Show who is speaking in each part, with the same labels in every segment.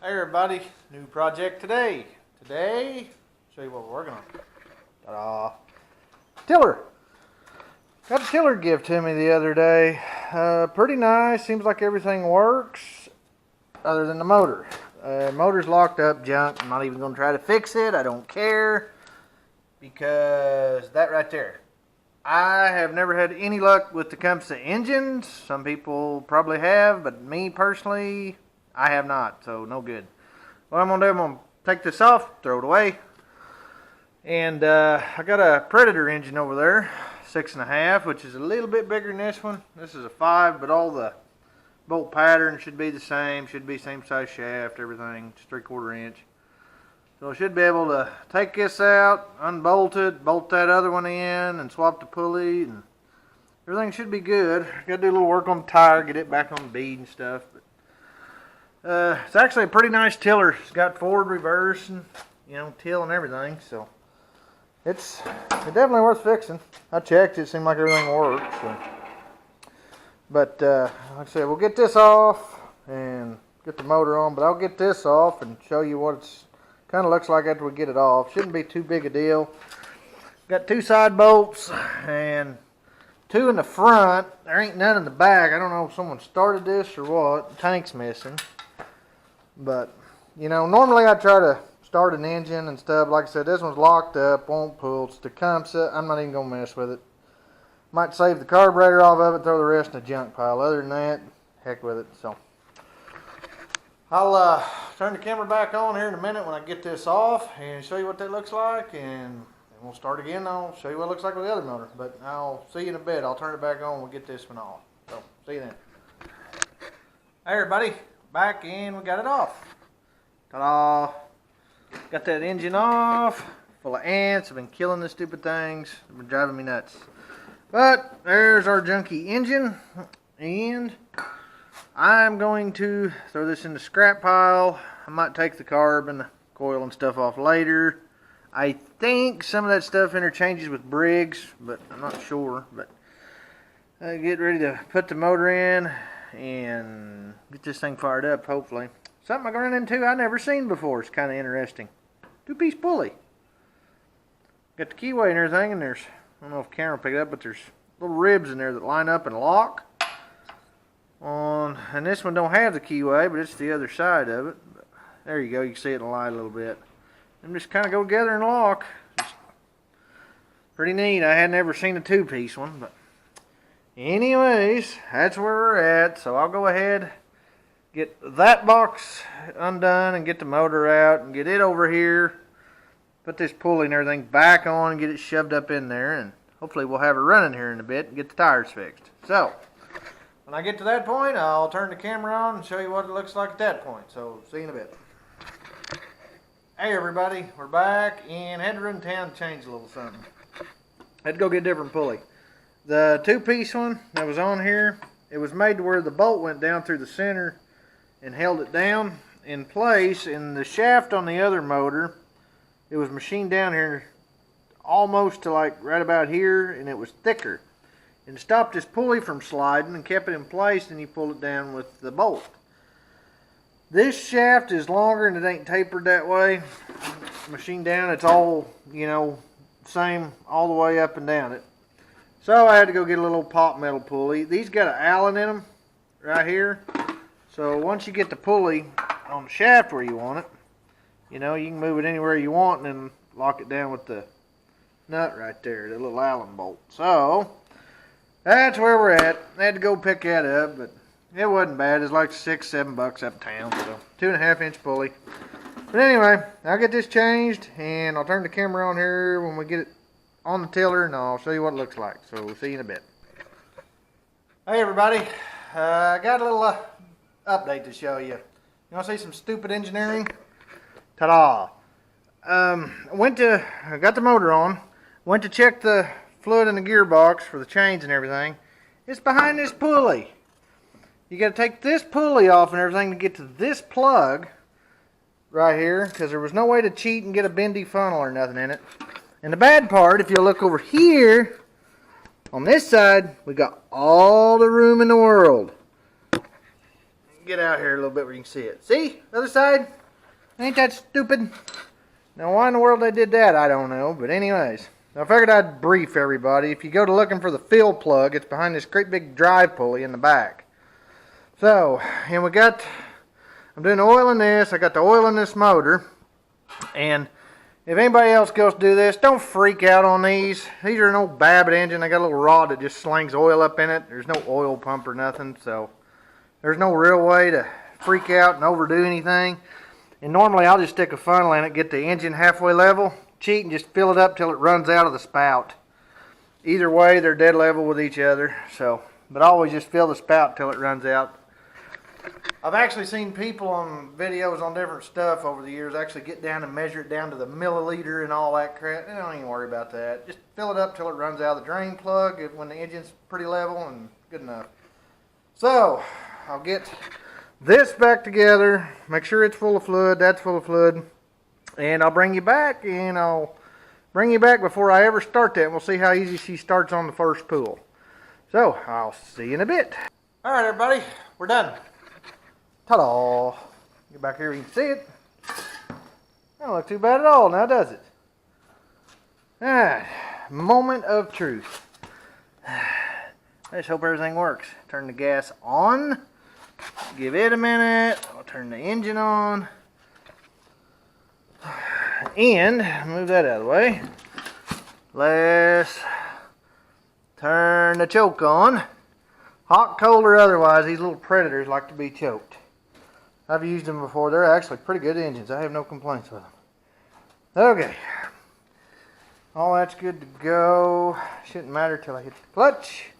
Speaker 1: Hey everybody, new project today. Show you what we're working on. Ta-da! Tiller. Got a tiller gift to me the other day. Pretty nice. Seems like everything works, other than the motor. Motor's locked up, junk. I'm not even going to try to fix it. I don't care, because that right there. I have never had any luck with the comes to engines. Some people probably have, but me personally, I have not, so no good. What I'm going to do, I'm going to take this off, throw it away. And I got a Predator engine over there, 6.5, which is a little bit bigger than this one. This is a 5, but all the bolt pattern should be the same. Should be same size shaft, everything, just 3/4 inch. So I should be able to take this out, unbolt it, bolt that other one in, and swap the pulley, and everything should be good. Got to do a little work on the tire, get it back on the bead and stuff. But it's actually a pretty nice tiller. It's got forward, reverse, and till and everything. So it's definitely worth fixing. I checked; it seemed like everything worked. So. But like I said, we'll get this off and get the motor on. But I'll get this off and show you what it's kind of looks like after we get it off. Shouldn't be too big a deal. Got 2 side bolts and 2 in the front. There ain't none in the back. I don't know if someone started this or what. The tank's missing. But, normally I try to start an engine and stuff. Like I said, this one's locked up, won't pull. It's Tecumseh. I'm not even going to mess with it. Might save the carburetor off of it, throw the rest in the junk pile. Other than that, heck with it. So I'll turn the camera back on here in a minute when I get this off and show you what that looks like, and we'll start again. I'll show you what it looks like with the other motor. But I'll see you in a bit. I'll turn it back on and we'll get this one off. So, see you then. Hey everybody, back in, we got it off. Ta-da! Got that engine off, full of ants. I've been killing the stupid things. They've been driving me nuts. But there's our junky engine, and I'm going to throw this in the scrap pile. I might take the carb and the coil and stuff off later. I think some of that stuff interchanges with Briggs, but I'm not sure. But get ready to put the motor in and get this thing fired up, hopefully. Something I'm going to run into I never seen before. It's kind of interesting. 2-piece pulley. Got the keyway and everything, and there's, I don't know if the camera picked it up, but there's little ribs in there that line up and lock. And this one don't have the keyway, but it's the other side of it. But there you go, you can see it in the light a little bit. Them just kind of go together and lock. Just pretty neat. I had never seen a 2-piece one, but anyways, that's where we're at. So I'll go ahead, get that box undone and get the motor out and get it over here. Put this pulley and everything back on and get it shoved up in there, and hopefully we'll have it running here in a bit and get the tires fixed. So when I get to that point, I'll turn the camera on and show you what it looks like at that point. So see you in a bit. Hey everybody, we're back and had to run town to change a little something. Had to go get a different pulley. The 2-piece one that was on here, it was made to where the bolt went down through the center and held it down in place, and the shaft on the other motor, it was machined down here almost to like right about here, and it was thicker. And it stopped this pulley from sliding and kept it in place, and you pull it down with the bolt. This shaft is longer and it ain't tapered that way. Machined down, it's all, same all the way up and down it. So I had to go get a little pop metal pulley. These got an Allen in them right here. So once you get the pulley on the shaft where you want it, you can move it anywhere you want and then lock it down with the nut right there, the little Allen bolt. So that's where we're at. I had to go pick that up, but it wasn't bad. It's like $6-7 uptown. So 2.5-inch pulley. But anyway, I'll get this changed and I'll turn the camera on here when we get it on the tiller, and I'll show you what it looks like. So we'll see you in a bit. Hey everybody, I got a little update to show you. You want to see some stupid engineering? Ta-da! I got the motor on, went to check the fluid in the gearbox for the chains and everything. It's behind this pulley. You got to take this pulley off and everything to get to this plug right here, because there was no way to cheat and get a bendy funnel or nothing in it. And the bad part, if you look over here, on this side, we got all the room in the world. get out here a little bit where you can see it. See? Other side? Ain't that stupid? Now, why in the world they did that, I don't know. But anyways, I figured I'd brief everybody. If you go to looking for the fill plug, it's behind this great big drive pulley in the back. So, and I'm doing the oil in this. I got the oil in this motor. And if anybody else goes to do this, don't freak out on these. These are an old Babbitt engine. They got a little rod that just slings oil up in it. There's no oil pump or nothing, so there's no real way to freak out and overdo anything. And normally I'll just stick a funnel in it, get the engine halfway level, cheat and just fill it up till it runs out of the spout. Either way, they're dead level with each other. So, but always just fill the spout till it runs out. I've actually seen people on videos on different stuff over the years actually get down and measure it down to the milliliter and all that crap. They don't even worry about that. Just fill it up till it runs out of the drain plug when the engine's pretty level and good enough. So, I'll get this back together, make sure it's full of fluid, that's full of fluid, and I'll bring you back, and I'll bring you back before I ever start that, and we'll see how easy she starts on the first pull. So, I'll see you in a bit. Alright everybody, we're done. Ta-da! Get back here, you can see it. Don't look too bad at all now, does it? Alright, moment of truth. I just hope everything works. Turn the gas on. Give it a minute. I'll turn the engine on. And move that out of the way. Let's turn the choke on. Hot, cold, or otherwise, these little Predators like to be choked. I've used them before. They're actually pretty good engines. I have no complaints with them. Okay. All that's good to go. Shouldn't matter till I hit the clutch.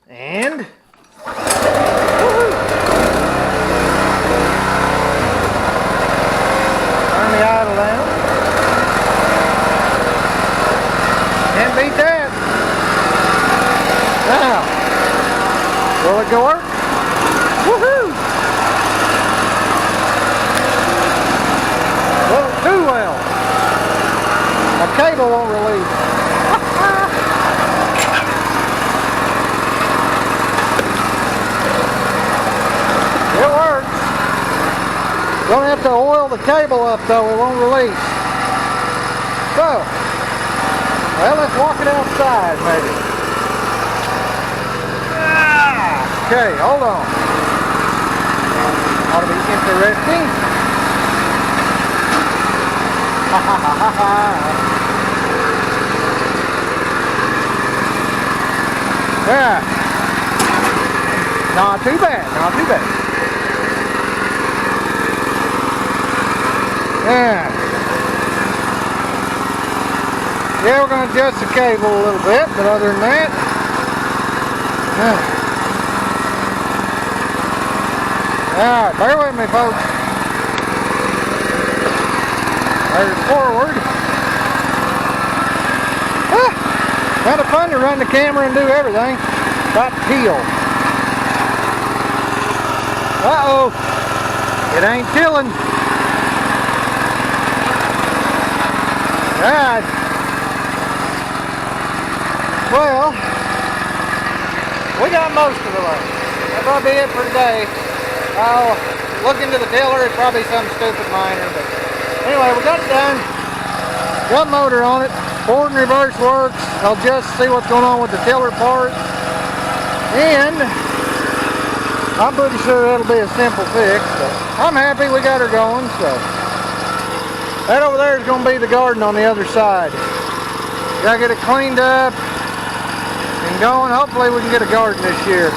Speaker 1: And woohoo! Turn the idle down. Can't beat that. Now, will it go work? Woohoo! Won't do well. My cable won't release. It works. Don't have to oil the cable up though, it won't release. So, well, let's walk it outside maybe. Okay, hold on. Ought to be interesting. Ha ha ha ha ha. Yeah. Not too bad, not too bad. Yeah. Yeah, we're going to adjust the cable a little bit, but other than that, alright, bear with me folks. There's forward. Kind of fun to run the camera and do everything. About to peel. Uh-oh. It ain't tilling. Alright. Well, we got most of the way. That'll probably be it for today. I'll look into the tiller. It's probably something stupid minor, but anyway, we got it done. Got motor on it. Forward and reverse works. I'll just see what's going on with the tiller part. And I'm pretty sure it'll be a simple fix. But I'm happy we got her going. So that over there is going to be the garden on the other side. Gotta get it cleaned up and going. Hopefully we can get a garden this year.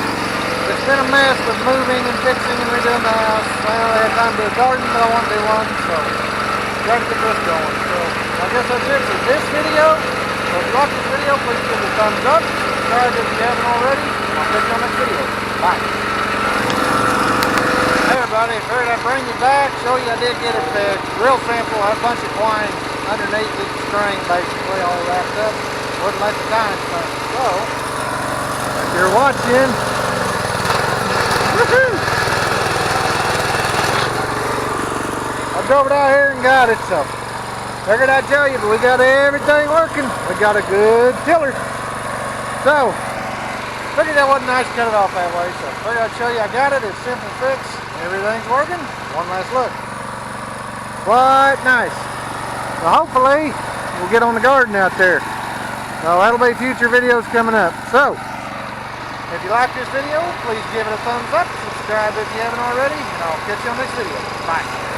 Speaker 1: It's been a mess with moving and fixing and redoing the house. Well, I had time to do a garden, but I want to do one, so gotta get this going. So I guess that's it for this video. So if you like this video, please give it a thumbs up. Subscribe if you haven't already. I'll catch you on next video. Bye. Hey everybody, figured I'd bring you back, show you I did get it fixed. Real simple, I had a bunch of twine underneath each string basically all wrapped up. Wouldn't let the time spin. So, if you're watching, woohoo! I drove it out here and got it, so figured I'd tell you, but we got everything working. We got a good tiller. So, figured that wasn't nice to cut it off that way, so figured I'd show you I got it. It's a simple fix. Everything's working. One last look. Quite nice. So hopefully we'll get on the garden out there. So that'll be future videos coming up. So if you like this video, please give it a thumbs up. Subscribe if you haven't already. And I'll catch you on the next video. Bye.